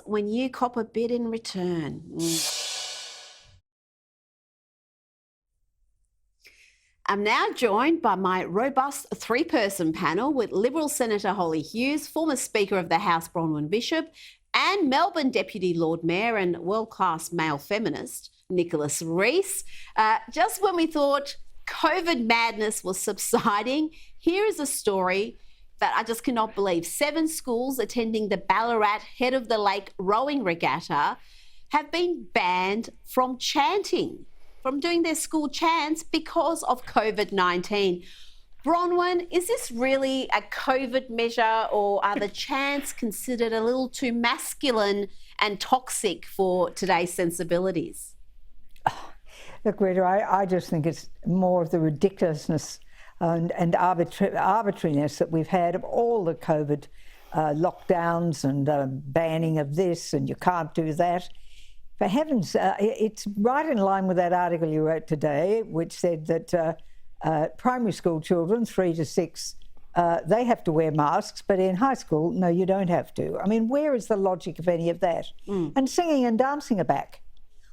when you cop a bit in return. I'm now joined by my robust three-person panel with Liberal Senator Holly Hughes, former Speaker of the House Bronwyn Bishop, and Melbourne Deputy Lord Mayor and world-class male feminist Nicholas Reece. Just when we thought COVID madness was subsiding, here is a story that I just cannot believe. 7 schools attending the Ballarat Head of the Lake rowing regatta have been banned from chanting, from doing their school chants because of COVID-19. Bronwyn, is this really a COVID measure, or are the chants considered a little too masculine and toxic for today's sensibilities? Look, Rita, I just think it's more of the ridiculousness and arbitrariness that we've had of all the COVID lockdowns and banning of this, and you can't do that. For heavens, it's right in line with that article you wrote today, which said that primary school children, 3 to 6, they have to wear masks, but in high school, no, you don't have to. I mean, where is the logic of any of that? And singing and dancing are back.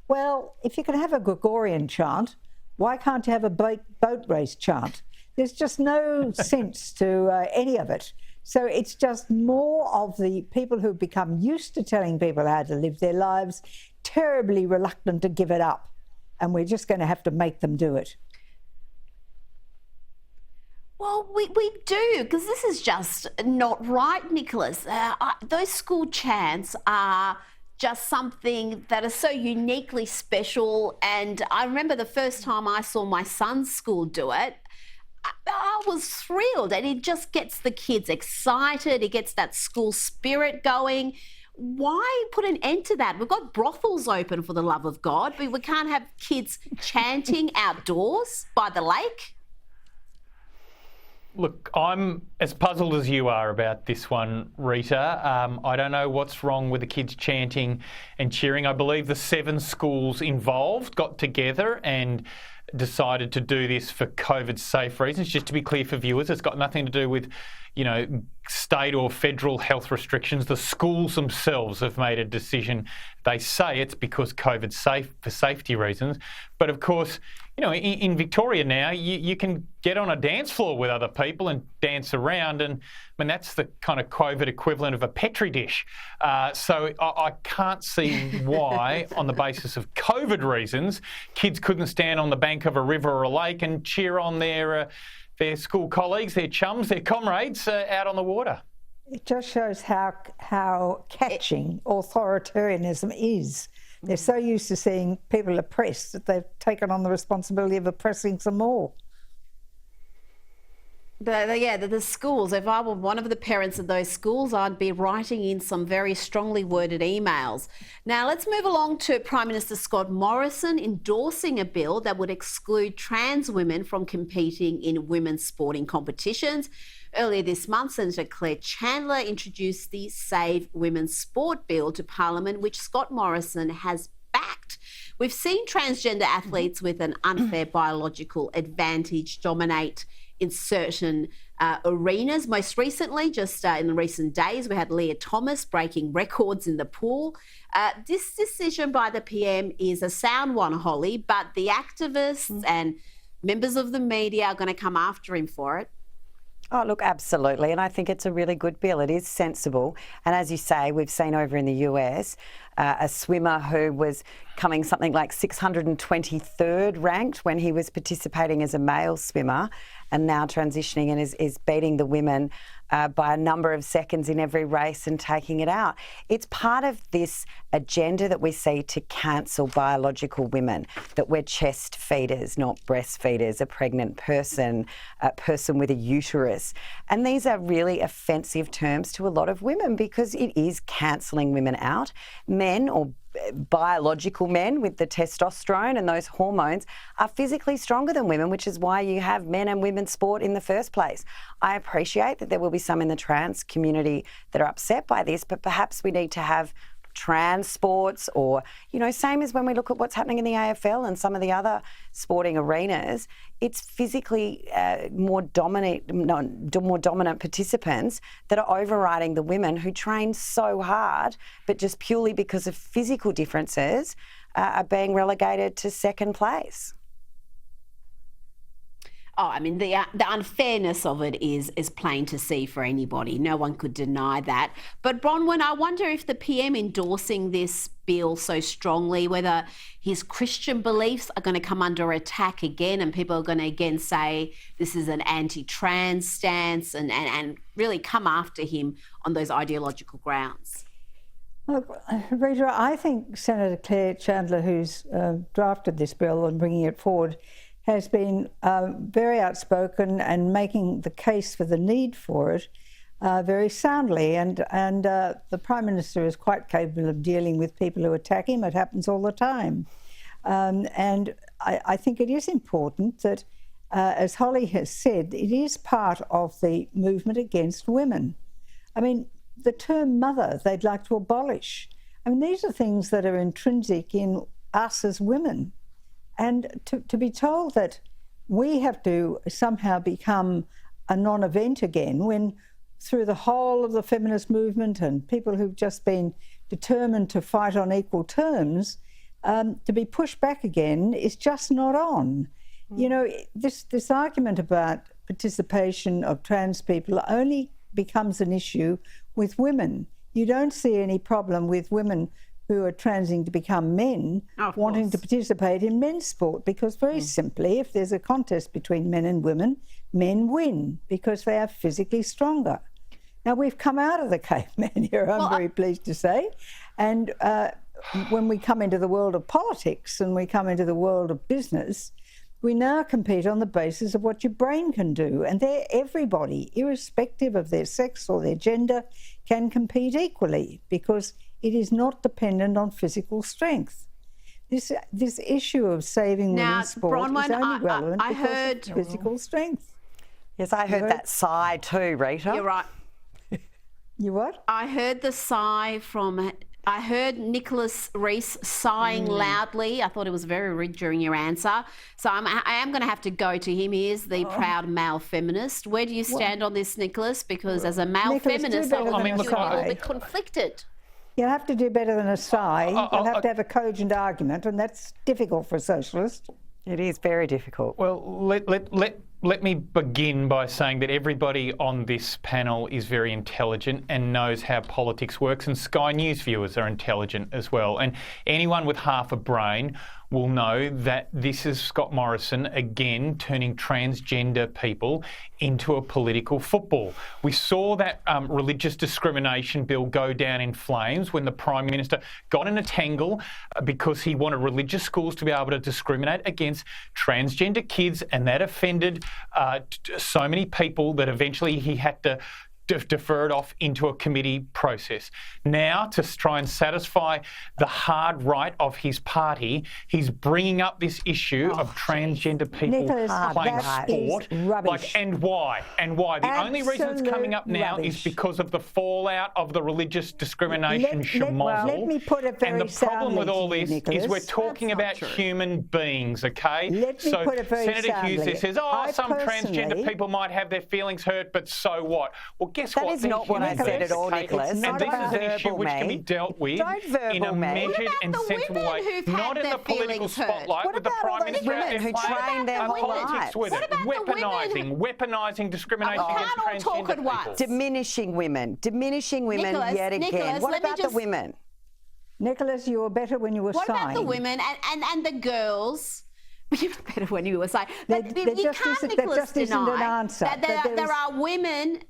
Well, if you can have a Gregorian chant, why can't you have a boat race chant? There's just no sense to any of it. So it's just more of the people who've become used to telling people how to live their lives, terribly reluctant to give it up. And we're just going to have to make them do it. Well, we do, because this is just not right, Nicholas. Those school chants are just something that is so uniquely special. And I remember the first time I saw my son's school do it, I was thrilled, and it just gets the kids excited. It gets that school spirit going. Why put an end to that? We've got brothels open, for the love of God, but we can't have kids chanting outdoors by the lake. Look, I'm as puzzled as you are about this one, Rita. I don't know what's wrong with the kids chanting and cheering. I believe the 7 schools involved got together and decided to do this for COVID-safe reasons. Just to be clear for viewers, it's got nothing to do with, state or federal health restrictions. The schools themselves have made a decision. They say it's because COVID's safe for safety reasons. But of course, in Victoria now, you can get on a dance floor with other people and dance around. And I mean, that's the kind of COVID equivalent of a Petri dish. So I can't see why, on the basis of COVID reasons, kids couldn't stand on the bank of a river or a lake and cheer on their school colleagues, their chums, their comrades out on the water. It just shows how catching authoritarianism is. They're so used to seeing people oppressed that they've taken on the responsibility of oppressing some more. The schools, if I were one of the parents of those schools, I'd be writing in some very strongly worded emails. Now, let's move along to Prime Minister Scott Morrison endorsing a bill that would exclude trans women from competing in women's sporting competitions. Earlier this month, Senator Claire Chandler introduced the Save Women's Sport Bill to Parliament, which Scott Morrison has backed. We've seen transgender athletes with an unfair biological advantage dominate in certain arenas. Most recently, just in the recent days, we had Leah Thomas breaking records in the pool. This decision by the PM is a sound one, Holly, but the activists and members of the media are going to come after him for it. Oh, look, absolutely. And I think it's a really good bill. It is sensible. And as you say, we've seen over in the US a swimmer who was coming something like 623rd ranked when he was participating as a male swimmer, and now transitioning and is beating the women by a number of seconds in every race and taking it out. It's part of this agenda that we see to cancel biological women, that we're chest feeders, not breastfeeders, a pregnant person, a person with a uterus. And these are really offensive terms to a lot of women because it is cancelling women out. Men, or biological men with the testosterone and those hormones, are physically stronger than women, which is why you have men and women's sport in the first place. I appreciate that there will be some in the trans community that are upset by this, but perhaps we need to have trans sports, or, you know, same as when we look at what's happening in the AFL and some of the other sporting arenas, it's physically more dominant participants that are overriding the women who train so hard, but just purely because of physical differences are being relegated to second place. Oh, I mean, the unfairness of it is plain to see for anybody. No one could deny that. But Bronwyn, I wonder if the PM endorsing this bill so strongly, whether his Christian beliefs are going to come under attack again, and people are going to again say this is an anti-trans stance and really come after him on those ideological grounds. Look, Rita, I think Senator Claire Chandler, who's drafted this bill and bringing it forward, has been very outspoken and making the case for the need for it very soundly. And the Prime Minister is quite capable of dealing with people who attack him. It happens all the time. And I think it is important that, as Holly has said, it is part of the movement against women. I mean, the term mother they'd like to abolish. I mean, these are things that are intrinsic in us as women. And to be told that we have to somehow become a non-event again, when through the whole of the feminist movement and people who've just been determined to fight on equal terms, to be pushed back again is just not on. You know, this argument about participation of trans people only becomes an issue with women. You don't see any problem with women who are transing to become men wanting to participate in men's sport, because very simply, if there's a contest between men and women, men win because they are physically stronger. Now, we've come out of the caveman era, I'm very pleased to say, and when we come into the world of politics and we come into the world of business, we now compete on the basis of what your brain can do, and there everybody, irrespective of their sex or their gender, can compete equally because it is not dependent on physical strength. This issue of saving women's sport Bronwyn, is only relevant I because heard of physical strength. Yes, I heard that sigh too, Rita. You're right. You what? I heard the sigh from... I heard Nicholas Reece sighing loudly. I thought it was very rude during your answer. So I am going to have to go to him. He is the proud male feminist. Where do you stand on this, Nicholas? Because as a male Nicholas, feminist, I'm a little bit conflicted. You'll have to do better than a sigh. You'll have to have a cogent argument, and that's difficult for a socialist. It is very difficult. Well, let me begin by saying that everybody on this panel is very intelligent and knows how politics works, and Sky News viewers are intelligent as well. And anyone with half a brain will know that this is Scott Morrison again turning transgender people into a political football. We saw that religious discrimination bill go down in flames when the Prime Minister got in a tangle because he wanted religious schools to be able to discriminate against transgender kids, and that offended so many people that eventually he had to defer it off into a committee process. Now, to try and satisfy the hard right of his party, he's bringing up this issue of transgender people playing sport. Rubbish. And why? And why? The only reason it's coming up now rubbish. is because of the fallout of the religious discrimination schmozzle. Let me put it very And the problem with all this Nicholas. is we're talking about human beings, okay? Let me put it very Senator Hughes soundly. says, some transgender people might have their feelings hurt, but so what? Well, guess That what? is not what I said at all, Nicholas. And this is an issue which can be dealt with in a measured and sensible way, not in the political spotlight with the Prime Minister women who train their whole lives? with it, weaponising discrimination against transgender people. Diminishing women Nicholas, yet again. Nicholas, What let me about the just- women? Nicholas, you were better when you were What sighing. about the women and the girls? You were better when you were saying. But There you just can't, isn't- Nicholas, there just isn't an deny answer. that there are women.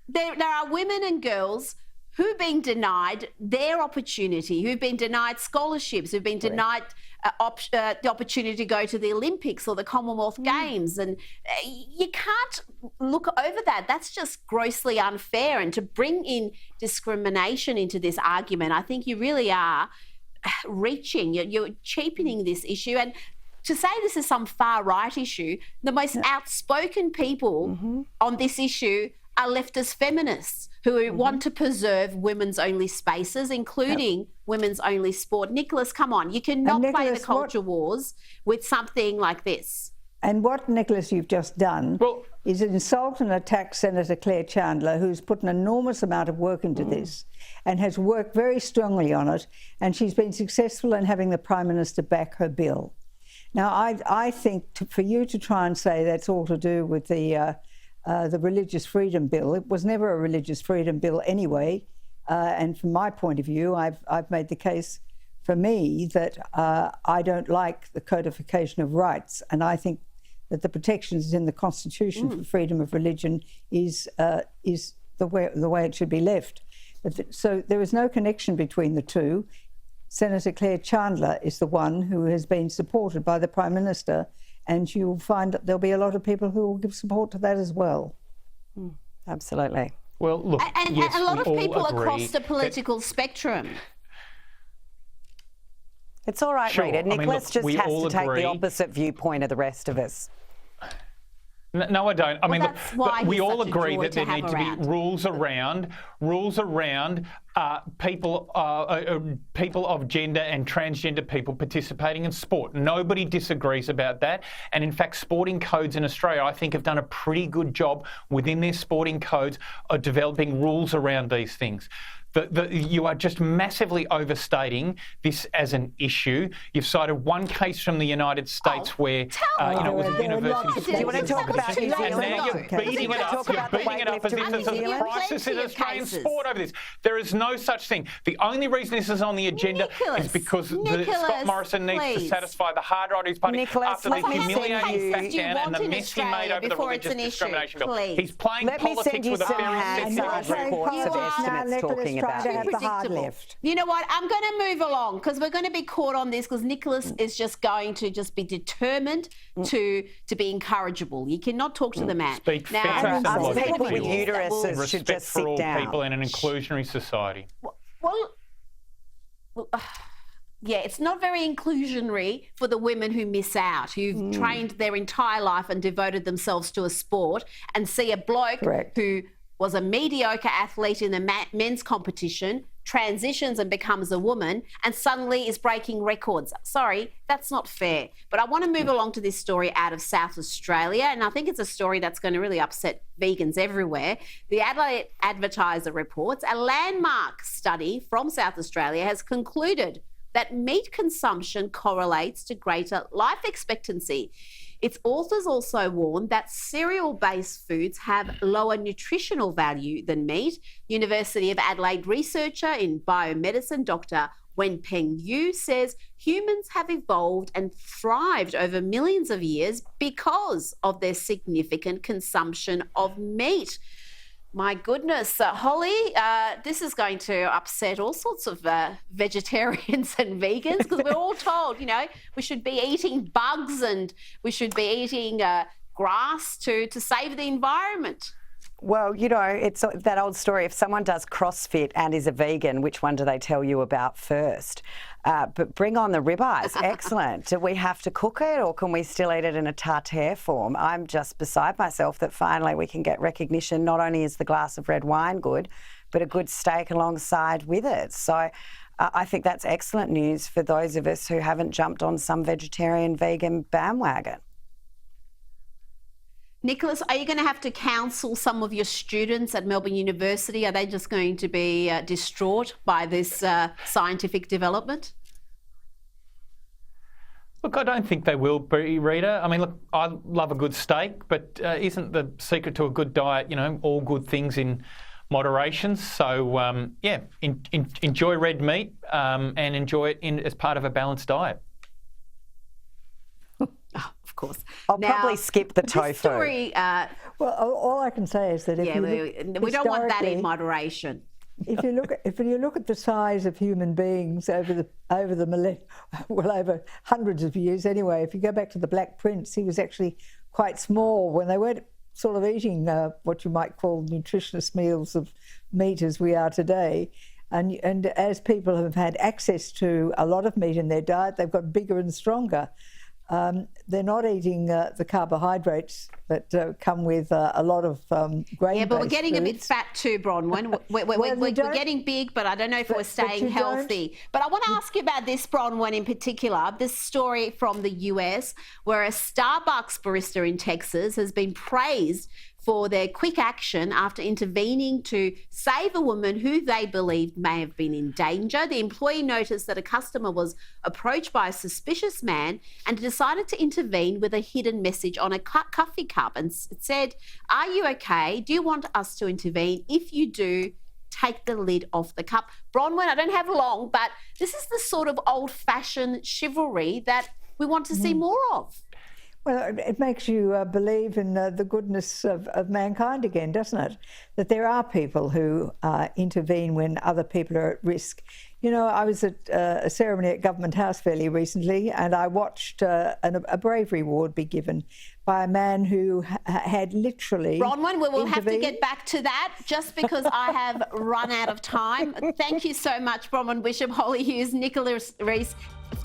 There are women and girls who've been denied their opportunity, who've been denied scholarships, who've been denied the opportunity to go to the Olympics or the Commonwealth Games. And you can't look over that. That's just grossly unfair. And to bring in discrimination into this argument, I think you really are reaching. You're cheapening this issue. And to say this is some far-right issue, the most outspoken people on this issue are leftist feminists who want to preserve women's only spaces, including women's only sport. Nicholas, come on, you cannot play the Nicholas, culture wars with something like this. And what, Nicholas, you've just done is insult and attack Senator Claire Chandler, who's put an enormous amount of work into this and has worked very strongly on it, and she's been successful in having the Prime Minister back her bill. Now, I think for you to try and say that's all to do with the Religious Freedom Bill, it was never a Religious Freedom Bill anyway, and from my point of view, I've made the case for me that I don't like the codification of rights, and I think that the protections in the Constitution for freedom of religion is the way it should be left. So there is no connection between the two. Senator Claire Chandler is the one who has been supported by the Prime Minister, and you'll find that there'll be a lot of people who will give support to that as well. Absolutely. Well, look, And yes, a lot we of people all agree across the political spectrum. It's all right, Sure. Rita. I mean, Nicholas look, just we has all to take agree. the opposite viewpoint of the rest of us. No, I don't. I mean, look, that's why we he's all such a agree joy that to there have need to be around. rules around people of gender and transgender people participating in sport. Nobody disagrees about that. And in fact, sporting codes in Australia, I think, have done a pretty good job within their sporting codes of developing rules around these things. You are just massively overstating this as an issue. You've cited one case from the United States where it was a university Do you want to talk about New and Zealand? now you're beating it up. You're beating it up as if there's a crisis in Australian sport over this. There is no such thing. The only reason this is on the agenda is because Scott Morrison needs to satisfy the hard right of his party after the humiliating crackdown and the mess he made over the religious discrimination bill. He's playing politics with a very sensitive reports of estimates talking about to have the hard Predictable. left. You know what? I'm going to move along because we're going to be caught on this because Nicholas is just going to be determined to be incorrigible. You cannot talk to the man. Speak now, facts and us logic. people with Will. uteruses should Respect just for sit all down. people in an inclusionary society. Well, yeah, it's not very inclusionary for the women who miss out, who've trained their entire life and devoted themselves to a sport, and see a bloke who was a mediocre athlete in the men's competition, transitions and becomes a woman, and suddenly is breaking records. Sorry, that's not fair. But I want to move along to this story out of South Australia, and I think it's a story that's going to really upset vegans everywhere. The Adelaide Advertiser reports a landmark study from South Australia has concluded that meat consumption correlates to greater life expectancy. Its authors also warned that cereal-based foods have lower nutritional value than meat. University of Adelaide researcher in biomedicine, Dr. Wenpeng Yu, says humans have evolved and thrived over millions of years because of their significant consumption of meat. My goodness, Holly, this is going to upset all sorts of vegetarians and vegans because we're all told, we should be eating bugs and we should be eating grass to save the environment. Well, it's that old story. If someone does CrossFit and is a vegan, which one do they tell you about first? But bring on the ribeyes. Excellent. Do we have to cook it or can we still eat it in a tartare form? I'm just beside myself that finally we can get recognition. Not only is the glass of red wine good, but a good steak alongside with it. So I think that's excellent news for those of us who haven't jumped on some vegetarian, vegan bandwagon. Nicholas, are you going to have to counsel some of your students at Melbourne University? Are they just going to be distraught by this scientific development? Look, I don't think they will be, Rita. I mean, look, I love a good steak, but isn't the secret to a good diet, all good things in moderation? So, enjoy red meat and enjoy it as part of a balanced diet. Of course. I'll probably skip the tofu. Story, Well, all I can say is that if we don't want that in moderation. If you look at the size of human beings over hundreds of years anyway, if you go back to the Black Prince, he was actually quite small when they weren't sort of eating what you might call nutritious meals of meat as we are today. And as people have had access to a lot of meat in their diet, they've got bigger and stronger. they're not eating the carbohydrates that come with a lot of grain. Yeah, but we're getting a bit fat too, Bronwyn. We're getting big, but I don't know if we're staying healthy. But I want to ask you about this, Bronwyn, in particular. This story from the US, where a Starbucks barista in Texas has been praised for their quick action after intervening to save a woman who they believed may have been in danger. The employee noticed that a customer was approached by a suspicious man and decided to intervene with a hidden message on a coffee cup, and it said, "Are you okay? Do you want us to intervene? If you do, take the lid off the cup." Bronwyn, I don't have long, but this is the sort of old-fashioned chivalry that we want to see more of. Well, it makes you believe in the goodness of mankind again, doesn't it? That there are people who intervene when other people are at risk. You know, I was at a ceremony at Government House fairly recently, and I watched a bravery award be given by a man who had literally... Bronwyn, we will have to get back to that just because I have run out of time. Thank you so much, Bronwyn Bishop, Holly Hughes, Nicholas Reece.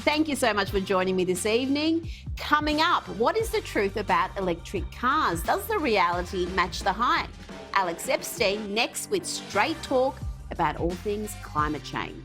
Thank you so much for joining me this evening. Coming up, what is the truth about electric cars? Does the reality match the hype? Alex Epstein next with Straight Talk about all things climate change.